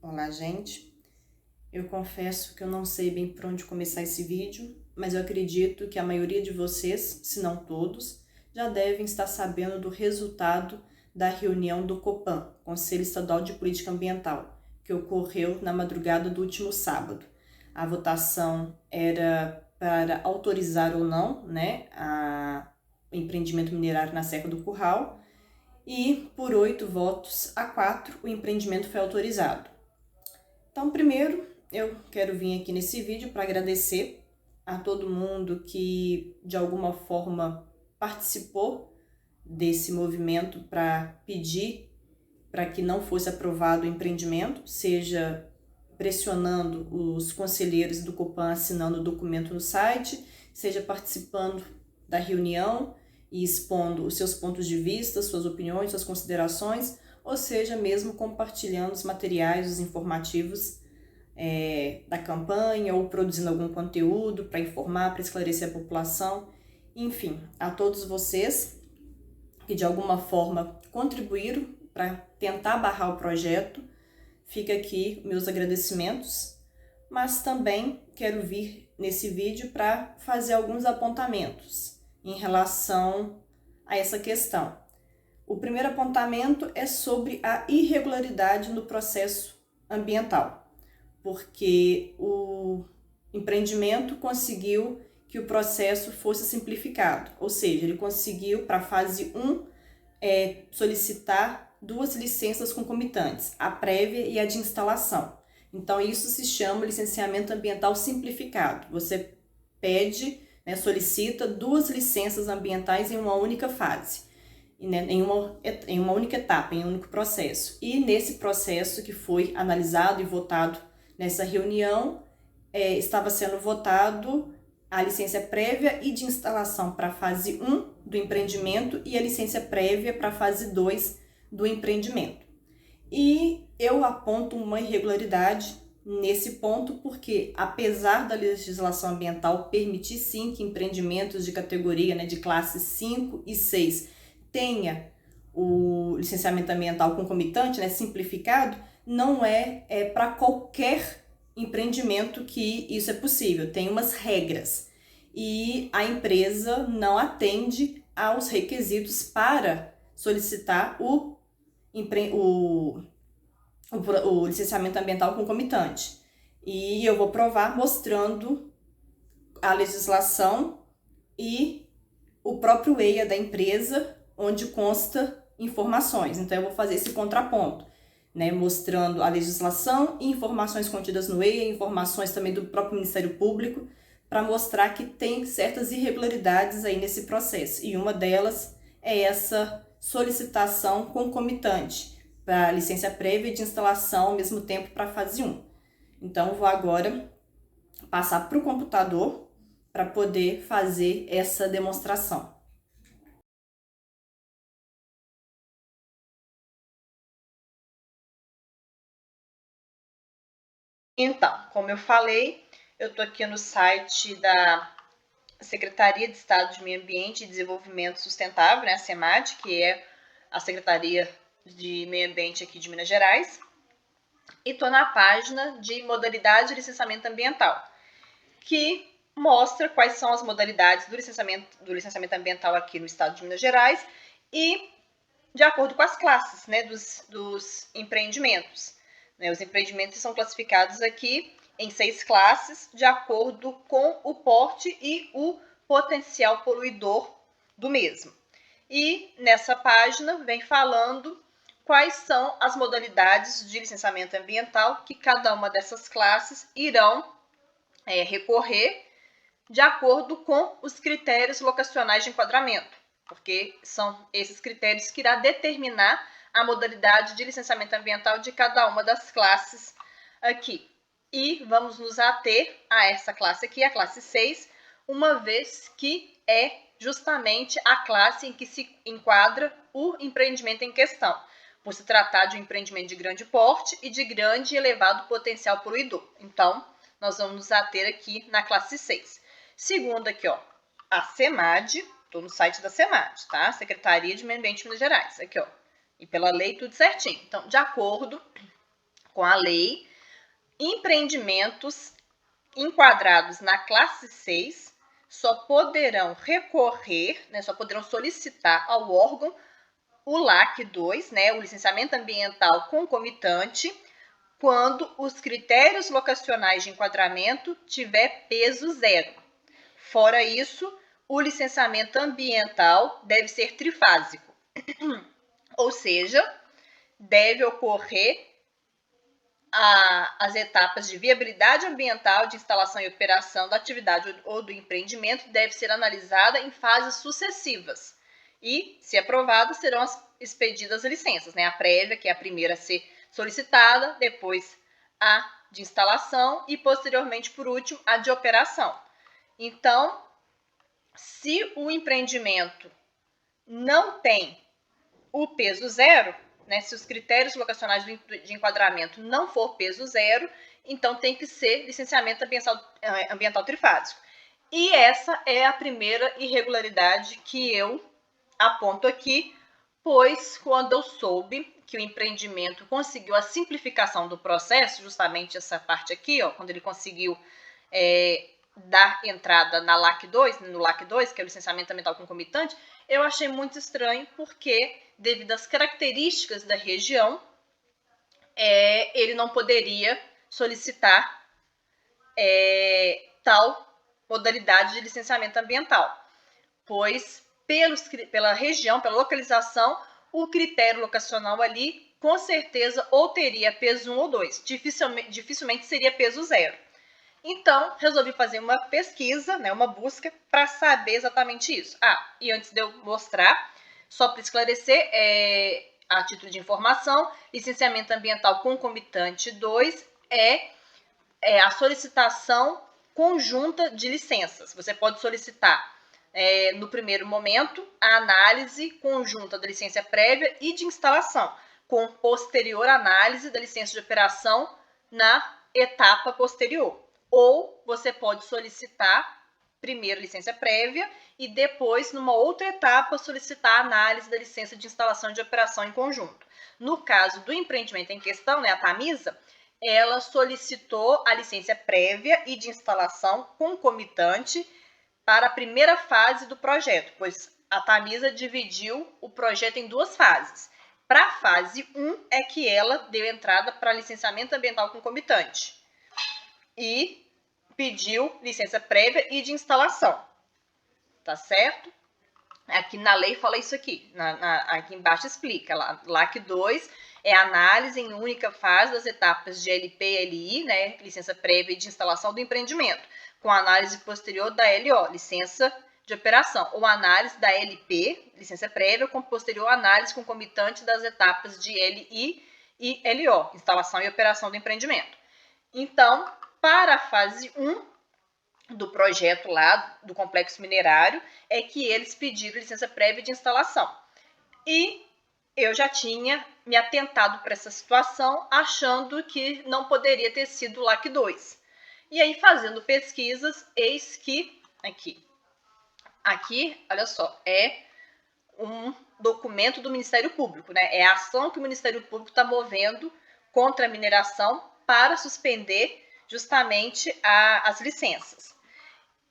Olá, gente. Eu confesso que eu não sei bem por onde começar esse vídeo, mas eu acredito que a maioria de vocês, se não todos, já devem estar sabendo do resultado da reunião do COPAN, Conselho Estadual de Política Ambiental, que ocorreu na madrugada do último sábado. A votação era para autorizar ou não, o empreendimento minerário na Serra do Curral, e por 8 votos a 4 o empreendimento foi autorizado. Então, primeiro, eu quero vir aqui nesse vídeo para agradecer a todo mundo que de alguma forma participou desse movimento para pedir para que não fosse aprovado o empreendimento, seja pressionando os conselheiros do COPAN assinando o documento no site, seja participando da reunião e expondo os seus pontos de vista, suas opiniões, suas considerações, ou seja, mesmo compartilhando os materiais, os informativos da campanha ou produzindo algum conteúdo para informar, para esclarecer a população. Enfim, a todos vocês que de alguma forma contribuíram para tentar barrar o projeto, fica aqui meus agradecimentos, mas também quero vir nesse vídeo para fazer alguns apontamentos em relação a essa questão. O primeiro apontamento é sobre a irregularidade no processo ambiental, porque o empreendimento conseguiu que o processo fosse simplificado, ou seja, ele conseguiu, para a fase 1, solicitar 2 licenças concomitantes, a prévia e a de instalação. Então, isso se chama licenciamento ambiental simplificado. Você pede, solicita 2 licenças ambientais em uma única fase, em uma única etapa, em um único processo. E nesse processo que foi analisado e votado nessa reunião, estava sendo votado a licença prévia e de instalação para a fase 1 do empreendimento e a licença prévia para a fase 2 do empreendimento. E eu aponto uma irregularidade nesse ponto porque, apesar da legislação ambiental permitir sim que empreendimentos de categoria, de classe 5 e 6 tenha o licenciamento ambiental concomitante, simplificado, não é para qualquer empreendimento que isso é possível, tem umas regras e a empresa não atende aos requisitos para solicitar o licenciamento ambiental concomitante. E eu vou provar mostrando a legislação e o próprio EIA da empresa, onde consta informações. Então, eu vou fazer esse contraponto, mostrando a legislação e informações contidas no EIA, informações também do próprio Ministério Público, para mostrar que tem certas irregularidades aí nesse processo. E uma delas é essa solicitação concomitante para licença prévia de instalação ao mesmo tempo para a fase 1. Então, vou agora passar para o computador para poder fazer essa demonstração. Então, como eu falei, eu estou aqui no site da Secretaria de Estado de Meio Ambiente e Desenvolvimento Sustentável, a SEMAD, que é a Secretaria de Meio Ambiente aqui de Minas Gerais, e estou na página de modalidade de licenciamento ambiental, que mostra quais são as modalidades do licenciamento ambiental aqui no estado de Minas Gerais e de acordo com as classes dos empreendimentos. Os empreendimentos são classificados aqui em 6 classes, de acordo com o porte e o potencial poluidor do mesmo. E nessa página vem falando quais são as modalidades de licenciamento ambiental que cada uma dessas classes irão recorrer de acordo com os critérios locacionais de enquadramento, porque são esses critérios que irá determinar a modalidade de licenciamento ambiental de cada uma das classes aqui. E vamos nos ater a essa classe aqui, a classe 6, uma vez que é justamente a classe em que se enquadra o empreendimento em questão, por se tratar de um empreendimento de grande porte e de grande e elevado potencial poluidor. Então, nós vamos nos ater aqui na classe 6. Segundo aqui, a SEMAD, estou no site da SEMAD, tá? Secretaria de Meio Ambiente de Minas Gerais, aqui, E pela lei tudo certinho. Então, de acordo com a lei, empreendimentos enquadrados na classe 6 só poderão recorrer, né, só poderão solicitar ao órgão o LAC 2, né, o licenciamento ambiental concomitante, quando os critérios locacionais de enquadramento tiver peso zero. Fora isso, o licenciamento ambiental deve ser trifásico, ou seja, deve ocorrer as etapas de viabilidade ambiental, de instalação e operação da atividade ou do empreendimento deve ser analisada em fases sucessivas. E, se aprovada, serão expedidas as licenças, né? A prévia, que é a primeira a ser solicitada, depois a de instalação e, posteriormente, por último, a de operação. Então, se o empreendimento não tem o peso zero, né, se os critérios locacionais de enquadramento não for peso zero, então tem que ser licenciamento ambiental trifásico. E essa é a primeira irregularidade que eu aponto aqui, pois quando eu soube que o empreendimento conseguiu a simplificação do processo, justamente essa parte aqui, ó, quando ele conseguiu dar entrada na LAC 2, no LAC 2, que é o licenciamento ambiental concomitante, eu achei muito estranho porque, devido às características da região, ele não poderia solicitar tal modalidade de licenciamento ambiental, pois pela região, pela localização, o critério locacional ali, com certeza, ou teria peso 1 ou 2, dificilmente seria peso 0. Então, resolvi fazer uma pesquisa, né, uma busca, para saber exatamente isso. E antes de eu mostrar, só para esclarecer, a título de informação, licenciamento ambiental concomitante 2 é a solicitação conjunta de licenças. Você pode solicitar, no primeiro momento, a análise conjunta da licença prévia e de instalação, com posterior análise da licença de operação na etapa posterior. Ou você pode solicitar primeiro licença prévia e depois, numa outra etapa, solicitar a análise da licença de instalação e de operação em conjunto. No caso do empreendimento em questão, né, a Tamisa, ela solicitou a licença prévia e de instalação concomitante para a primeira fase do projeto, pois a Tamisa dividiu o projeto em 2 fases. Para a fase 1 é que ela deu entrada para licenciamento ambiental concomitante e pediu licença prévia e de instalação, tá certo? Aqui na lei fala isso aqui, aqui embaixo explica, LAC 2 é a análise em única fase das etapas de LP e LI, né, licença prévia e de instalação do empreendimento, com análise posterior da LO, licença de operação, ou análise da LP, licença prévia, com posterior análise concomitante das etapas de LI e LO, instalação e operação do empreendimento. Então, para a fase 1 do projeto lá do complexo minerário, é que eles pediram licença prévia de instalação. E eu já tinha me atentado para essa situação, achando que não poderia ter sido o LAC 2. E aí, fazendo pesquisas, eis que aqui, olha só, é um documento do Ministério Público, né? É a ação que o Ministério Público está movendo contra a mineração para suspender justamente as licenças.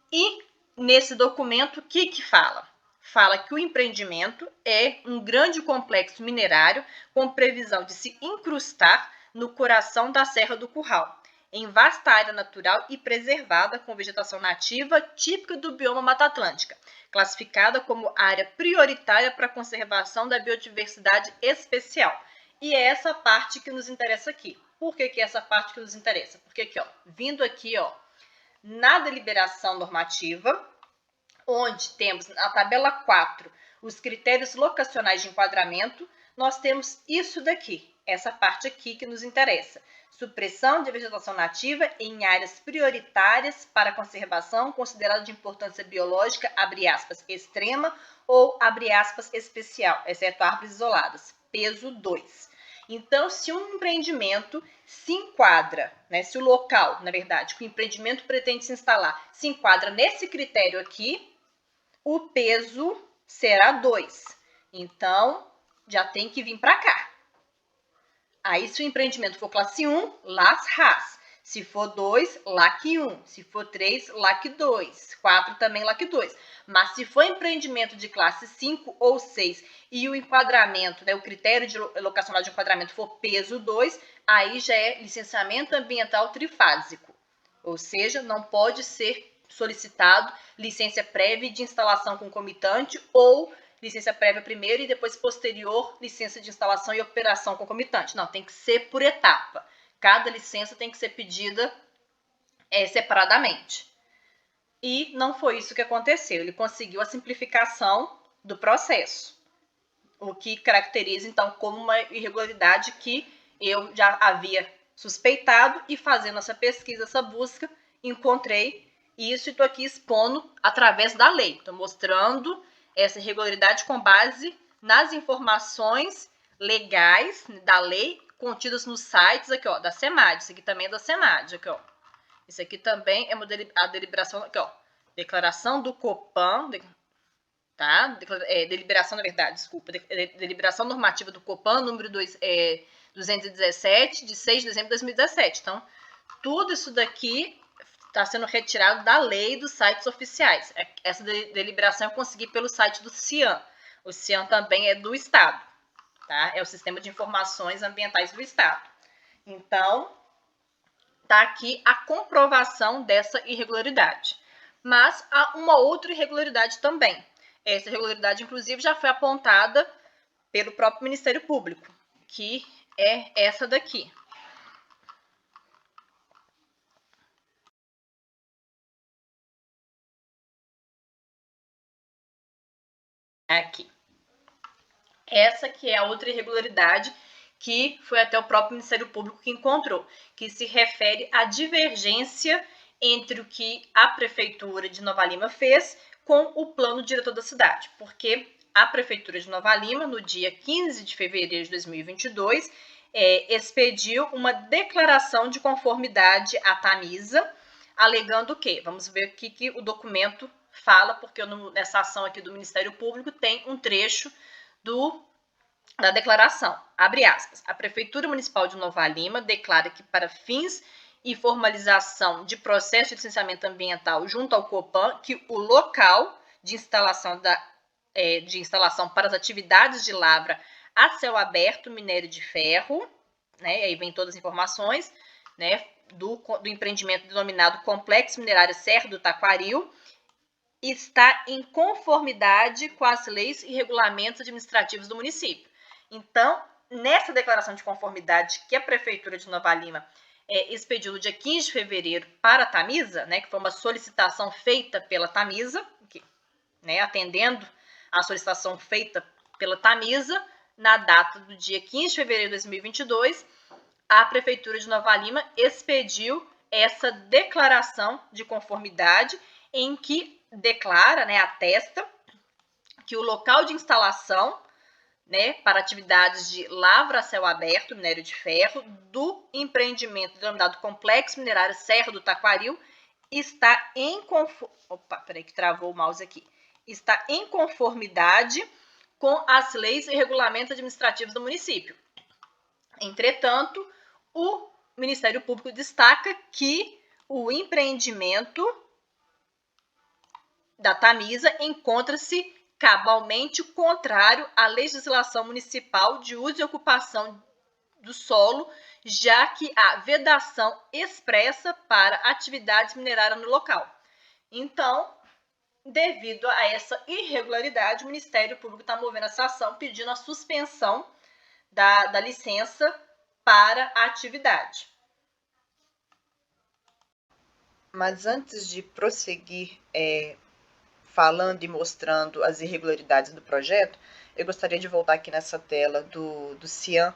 E nesse documento, o que fala? Fala que o empreendimento é um grande complexo minerário com previsão de se incrustar no coração da Serra do Curral, em vasta área natural e preservada com vegetação nativa típica do bioma Mata Atlântica, classificada como área prioritária para a conservação da biodiversidade especial. E é essa parte que nos interessa aqui. Por que é essa parte que nos interessa? Porque aqui, ó, vindo aqui, ó, na deliberação normativa, onde temos na tabela 4 os critérios locacionais de enquadramento, nós temos isso daqui, essa parte aqui que nos interessa. Supressão de vegetação nativa em áreas prioritárias para conservação considerada de importância biológica, abre aspas, extrema ou abre aspas, especial, exceto árvores isoladas, peso 2. Então, se um empreendimento se enquadra, né, se o local, na verdade, que o empreendimento pretende se instalar, se enquadra nesse critério aqui, o peso será 2. Então, já tem que vir para cá. Aí, se o empreendimento for classe 1, LAS RAS. Se for 2, LAC 1. Se for 3, LAC 2. 4 também LAC 2. Mas se for empreendimento de classe 5 ou 6 e o enquadramento, né, o critério de locacional de enquadramento for peso 2, aí já é licenciamento ambiental trifásico. Ou seja, não pode ser solicitado licença prévia de instalação concomitante ou licença prévia primeiro e depois posterior licença de instalação e operação concomitante. Não, tem que ser por etapa. Cada licença tem que ser pedida separadamente. E não foi isso que aconteceu. Ele conseguiu a simplificação do processo, o que caracteriza, então, como uma irregularidade que eu já havia suspeitado e fazendo essa pesquisa, essa busca, encontrei isso e estou aqui expondo através da lei. Estou mostrando essa irregularidade com base nas informações legais da lei contidas nos sites aqui, ó, da CEMAD. Isso aqui também é da CEMAD, aqui, ó. Isso aqui também é a deliberação, aqui, ó, declaração do Copan, tá? Deliberação, na verdade, desculpa, deliberação normativa do Copan, número 217, de 6 de dezembro de 2017. Então, tudo isso daqui está sendo retirado da lei dos sites oficiais. Essa deliberação eu consegui pelo site do CIAM. O CIAM também é do Estado, tá? É o Sistema de Informações Ambientais do Estado. Então, tá aqui a comprovação dessa irregularidade. Mas há uma outra irregularidade também. Essa irregularidade, inclusive, já foi apontada pelo próprio Ministério Público, que é essa daqui. Aqui. Essa que é a outra irregularidade que foi até o próprio Ministério Público que encontrou, que se refere à divergência entre o que a Prefeitura de Nova Lima fez com o plano diretor da cidade, porque a Prefeitura de Nova Lima, no dia 15 de fevereiro de 2022, expediu uma declaração de conformidade à Tamisa, alegando o quê? Vamos ver o que o documento fala, porque nessa ação aqui do Ministério Público tem um trecho da declaração, abre aspas, a Prefeitura Municipal de Nova Lima declara que para fins e formalização de processo de licenciamento ambiental junto ao Copan, que o local de instalação para as atividades de lavra a céu aberto, minério de ferro, né, aí vem todas as informações, né, do empreendimento denominado Complexo Minerário Serra do Taquaril, está em conformidade com as leis e regulamentos administrativos do município. Então, nessa declaração de conformidade que a Prefeitura de Nova Lima expediu no dia 15 de fevereiro para a Tamisa, né, que foi uma solicitação feita pela Tamisa, né, atendendo a solicitação feita pela Tamisa, na data do dia 15 de fevereiro de 2022, a Prefeitura de Nova Lima expediu essa declaração de conformidade em que declara, né, atesta que o local de instalação, né, para atividades de lavra a céu aberto, minério de ferro, do empreendimento denominado Complexo Minerário Serra do Taquaril, está em está em conformidade com as leis e regulamentos administrativos do município. Entretanto, o Ministério Público destaca que o empreendimento da Tamisa encontra-se cabalmente contrário à legislação municipal de uso e ocupação do solo, já que há vedação expressa para atividades minerárias no local. Então, devido a essa irregularidade, o Ministério Público está movendo essa ação pedindo a suspensão da licença para a atividade. Mas antes de prosseguir falando e mostrando as irregularidades do projeto, eu gostaria de voltar aqui nessa tela do CIAM,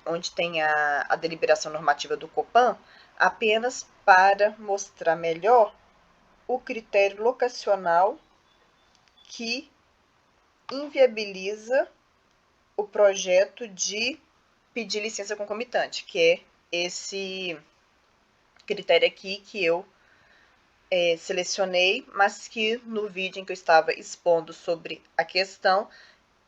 onde tem a deliberação normativa do Copan, apenas para mostrar melhor o critério locacional que inviabiliza o projeto de pedir licença concomitante, que é esse critério aqui que eu selecionei, mas que no vídeo em que eu estava expondo sobre a questão,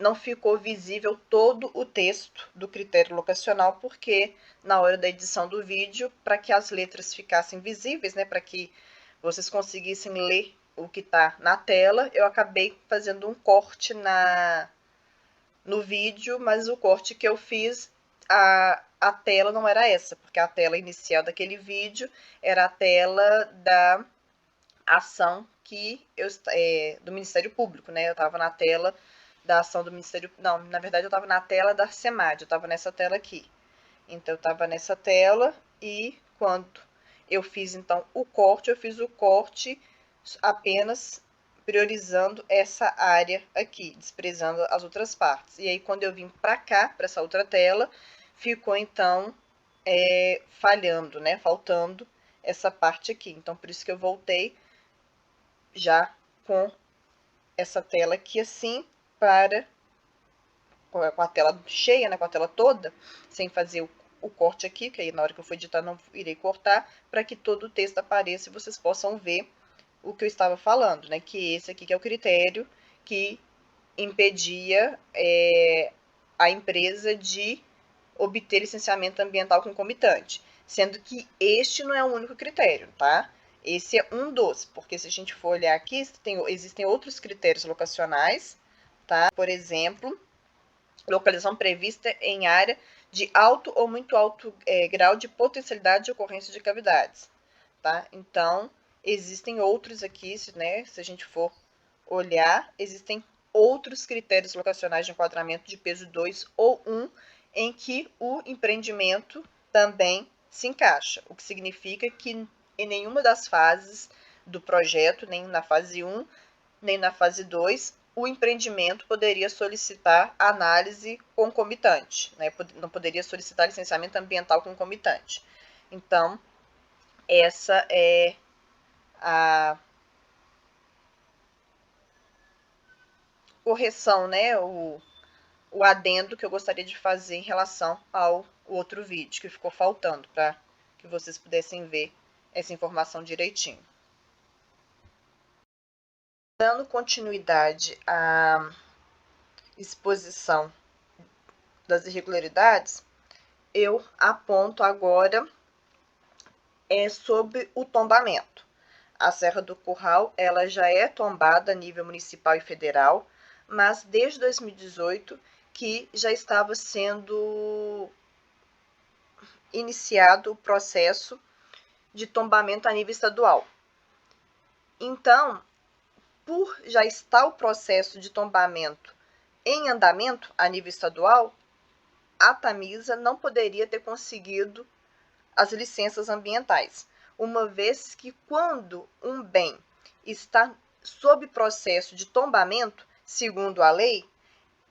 não ficou visível todo o texto do critério locacional, porque na hora da edição do vídeo, para que as letras ficassem visíveis, né, para que vocês conseguissem ler o que está na tela, eu acabei fazendo um corte no vídeo, mas o corte que eu fiz, a tela não era essa, porque a tela inicial daquele vídeo era a tela da ação do Ministério Público, né? Eu estava na tela da ação do Ministério... Não, na verdade eu estava na tela da SEMAD, eu estava nessa tela aqui. Então eu estava nessa tela e quando eu fiz então o corte, eu fiz o corte apenas priorizando essa área aqui, desprezando as outras partes. E aí quando eu vim para cá, para essa outra tela, ficou então falhando, né? Faltando essa parte aqui. Então por isso que eu voltei já com essa tela aqui assim, com a tela cheia, né, com a tela toda, sem fazer o corte aqui, que aí na hora que eu for editar não irei cortar, para que todo o texto apareça e vocês possam ver o que eu estava falando, né, que esse aqui que é o critério que impedia a empresa de obter licenciamento ambiental concomitante, sendo que este não é o único critério, tá? Esse é um dos, porque se a gente for olhar aqui, existem outros critérios locacionais, tá? Por exemplo, localização prevista em área de alto ou muito alto grau de potencialidade de ocorrência de cavidades, tá? Então, existem outros aqui, né? Se a gente for olhar, existem outros critérios locacionais de enquadramento de peso 2 ou 1, em que o empreendimento também se encaixa, o que significa que em nenhuma das fases do projeto, nem na fase 1, nem na fase 2, o empreendimento poderia solicitar análise concomitante, né? Não poderia solicitar licenciamento ambiental concomitante. Então, essa é a correção, né? O adendo que eu gostaria de fazer em relação ao outro vídeo, que ficou faltando, para que vocês pudessem ver essa informação direitinho. Dando continuidade à exposição das irregularidades, eu aponto agora sobre o tombamento. A Serra do Curral ela já é tombada a nível municipal e federal, mas desde 2018 que já estava sendo iniciado o processo de tombamento a nível estadual. Então, por já estar o processo de tombamento em andamento a nível estadual, a Tamisa não poderia ter conseguido as licenças ambientais, uma vez que quando um bem está sob processo de tombamento, segundo a lei,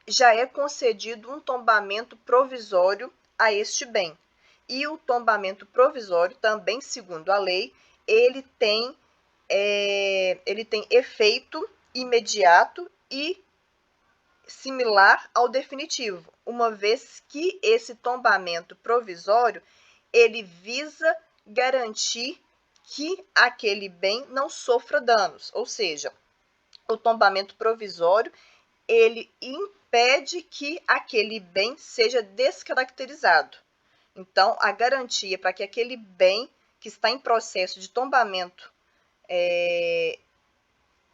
já é concedido um tombamento provisório a este bem. E o tombamento provisório, também segundo a lei, ele tem efeito imediato e similar ao definitivo, uma vez que esse tombamento provisório ele visa garantir que aquele bem não sofra danos, ou seja, o tombamento provisório ele impede que aquele bem seja descaracterizado. Então, a garantia para que aquele bem que está em processo de tombamento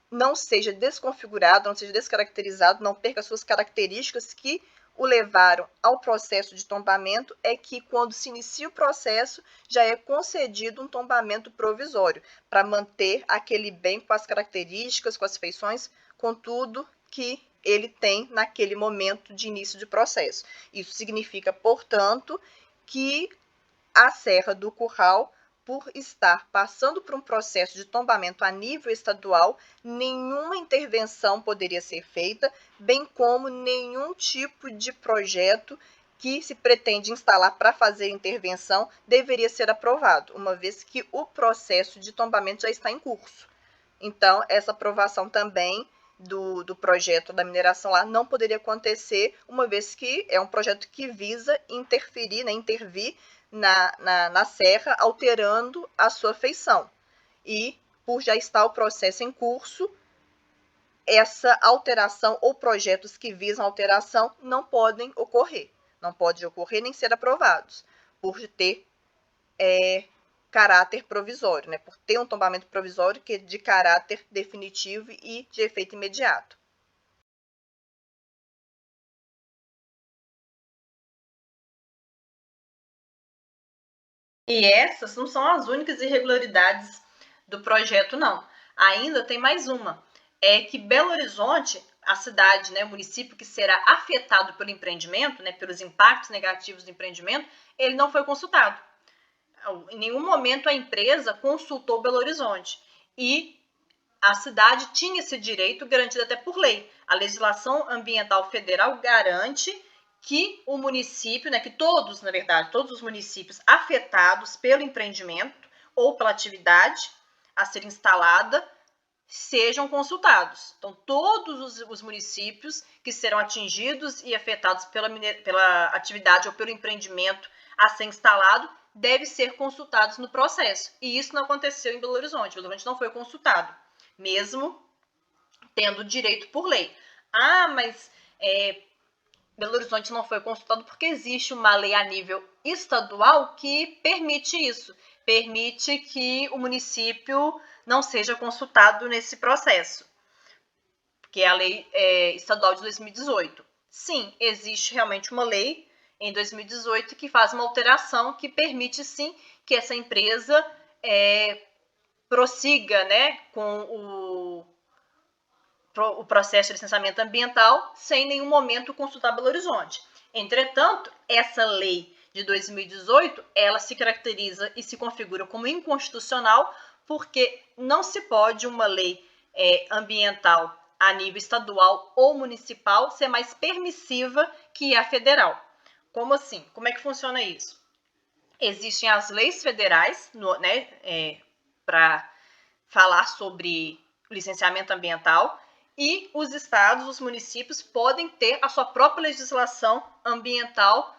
não seja desconfigurado, não seja descaracterizado, não perca suas características que o levaram ao processo de tombamento, é que quando se inicia o processo, já é concedido um tombamento provisório, para manter aquele bem com as características, com as feições, com tudo que ele tem naquele momento de início de processo. Isso significa, portanto, que a Serra do Curral, por estar passando por um processo de tombamento a nível estadual, nenhuma intervenção poderia ser feita, bem como nenhum tipo de projeto que se pretende instalar para fazer intervenção deveria ser aprovado, uma vez que o processo de tombamento já está em curso. Então, essa aprovação também do projeto da mineração lá não poderia acontecer, uma vez que é um projeto que visa interferir, né, intervir na serra, alterando a sua feição. E, por já estar o processo em curso, essa alteração ou projetos que visam alteração não podem ocorrer. Não pode ocorrer nem ser aprovados, por ter caráter provisório, né? Por ter um tombamento provisório que é de caráter definitivo e de efeito imediato. E essas não são as únicas irregularidades do projeto, não. Ainda tem mais uma. É que Belo Horizonte, a cidade, né, o município que será afetado pelo empreendimento, né, pelos impactos negativos do empreendimento, ele não foi consultado. Em nenhum momento a empresa consultou Belo Horizonte. E a cidade tinha esse direito garantido até por lei. A legislação ambiental federal garante que o município, né, que todos, na verdade, todos os municípios afetados pelo empreendimento ou pela atividade a ser instalada sejam consultados. Então, todos os municípios que serão atingidos e afetados pela atividade ou pelo empreendimento a ser instalado devem ser consultados no processo. E isso não aconteceu em Belo Horizonte. Belo Horizonte não foi consultado, mesmo tendo direito por lei. Mas Belo Horizonte não foi consultado porque existe uma lei a nível estadual que permite isso, permite que o município não seja consultado nesse processo, que é a lei estadual de 2018. Sim, existe realmente uma lei em 2018 que faz uma alteração que permite, sim, que essa empresa prossiga, né, com o processo de licenciamento ambiental sem nenhum momento consultar Belo Horizonte. Entretanto, essa lei de 2018, ela se caracteriza e se configura como inconstitucional porque não se pode uma lei ambiental a nível estadual ou municipal ser mais permissiva que a federal. Como assim? Como é que funciona isso? Existem as leis federais, para falar sobre licenciamento ambiental, e os estados, os municípios podem ter a sua própria legislação ambiental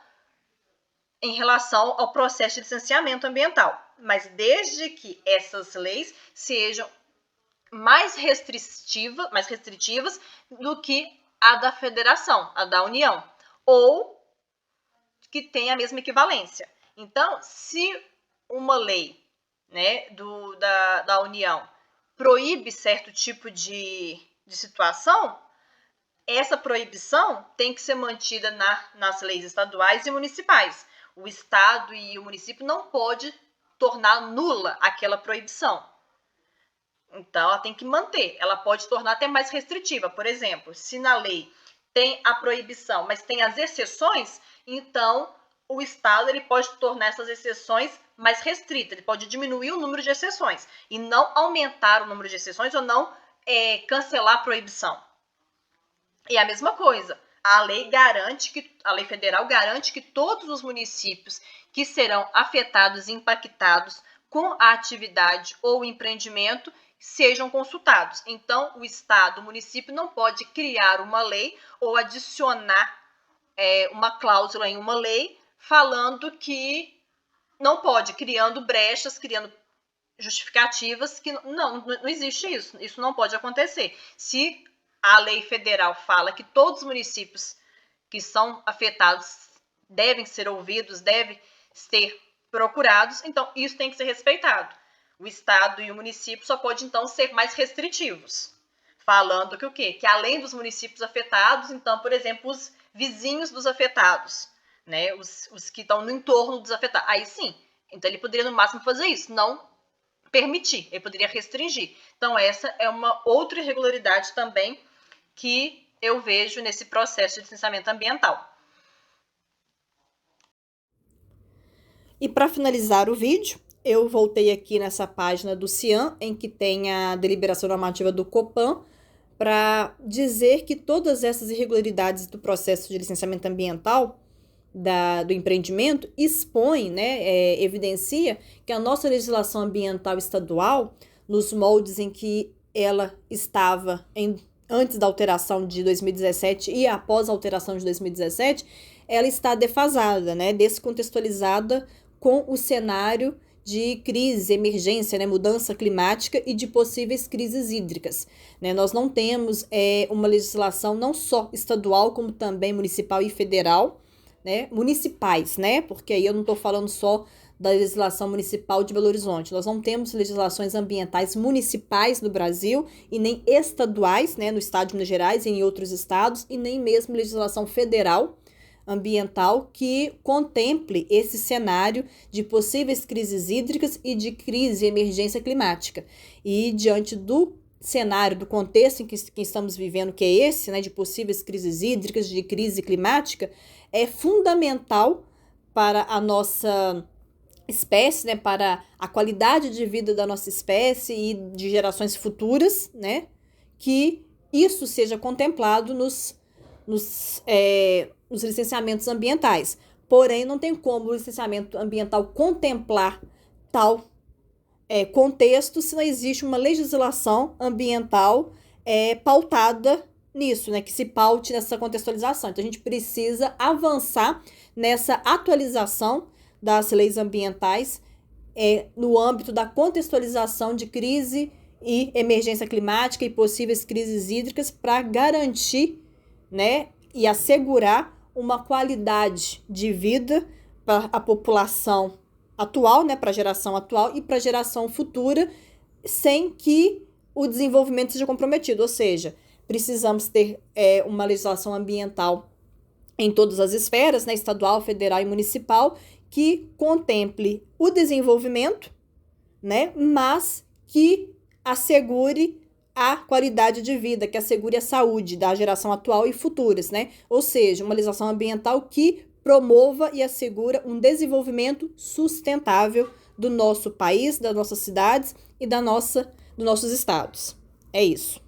em relação ao processo de licenciamento ambiental, mas desde que essas leis sejam mais restritivas do que a da federação, a da União, ou que tenha a mesma equivalência. Então, se uma lei, né, da União proíbe certo tipo de situação, essa proibição tem que ser mantida nas leis estaduais e municipais. O estado e o município não pode tornar nula aquela proibição. Então, ela tem que manter. Ela pode tornar até mais restritiva. Por exemplo, se na lei tem a proibição, mas tem as exceções, então o estado ele pode tornar essas exceções mais restritas. Ele pode diminuir o número de exceções e não aumentar o número de exceções ou não cancelar a proibição. E a mesma coisa, a lei federal garante que todos os municípios que serão afetados e impactados com a atividade ou empreendimento sejam consultados. Então, o estado, o município não pode criar uma lei ou adicionar uma cláusula em uma lei falando que não pode, criando brechas, criando justificativas que não existe isso. Isso não pode acontecer. Se a lei federal fala que todos os municípios que são afetados devem ser ouvidos, devem ser procurados, então isso tem que ser respeitado. O estado e o município só pode então ser mais restritivos, falando que o quê? Que além dos municípios afetados, então, por exemplo, os vizinhos dos afetados, né, os que estão no entorno dos afetados, aí sim, então ele poderia no máximo fazer isso, não permitir, ele poderia restringir. Então essa é uma outra irregularidade também que eu vejo nesse processo de licenciamento ambiental. E para finalizar o vídeo, eu voltei aqui nessa página do CIAM, em que tem a deliberação normativa do COPAN, para dizer que todas essas irregularidades do processo de licenciamento ambiental do empreendimento expõe, né, evidencia que a nossa legislação ambiental estadual, nos moldes em que ela estava antes da alteração de 2017 e após a alteração de 2017, ela está defasada, né, descontextualizada com o cenário de crise, emergência, né, mudança climática e de possíveis crises hídricas, né? Nós não temos uma legislação não só estadual, como também municipal e federal, né, municipais, né, porque aí eu não estou falando só da legislação municipal de Belo Horizonte. Nós não temos legislações ambientais municipais no Brasil e nem estaduais, né, no estado de Minas Gerais e em outros estados, e nem mesmo legislação federal ambiental que contemple esse cenário de possíveis crises hídricas e de crise e emergência climática. E diante do cenário, do contexto em que estamos vivendo, que é esse, né, de possíveis crises hídricas, de crise climática, é fundamental para a nossa espécie, né, para a qualidade de vida da nossa espécie e de gerações futuras, né, que isso seja contemplado nos licenciamentos ambientais. Porém, não tem como o licenciamento ambiental contemplar tal contexto se não existe uma legislação ambiental pautada nisso, né, que se paute nessa contextualização. Então, a gente precisa avançar nessa atualização das leis ambientais no âmbito da contextualização de crise e emergência climática e possíveis crises hídricas para garantir, né, e assegurar uma qualidade de vida para a população atual, né, para a geração atual e para a geração futura, sem que o desenvolvimento seja comprometido. Ou seja, precisamos ter uma legislação ambiental em todas as esferas, né, estadual, federal e municipal, que contemple o desenvolvimento, né, mas que assegure a qualidade de vida, que assegure a saúde da geração atual e futuras, né? Ou seja, uma legislação ambiental que promova e assegura um desenvolvimento sustentável do nosso país, das nossas cidades e dos nossos estados. É isso.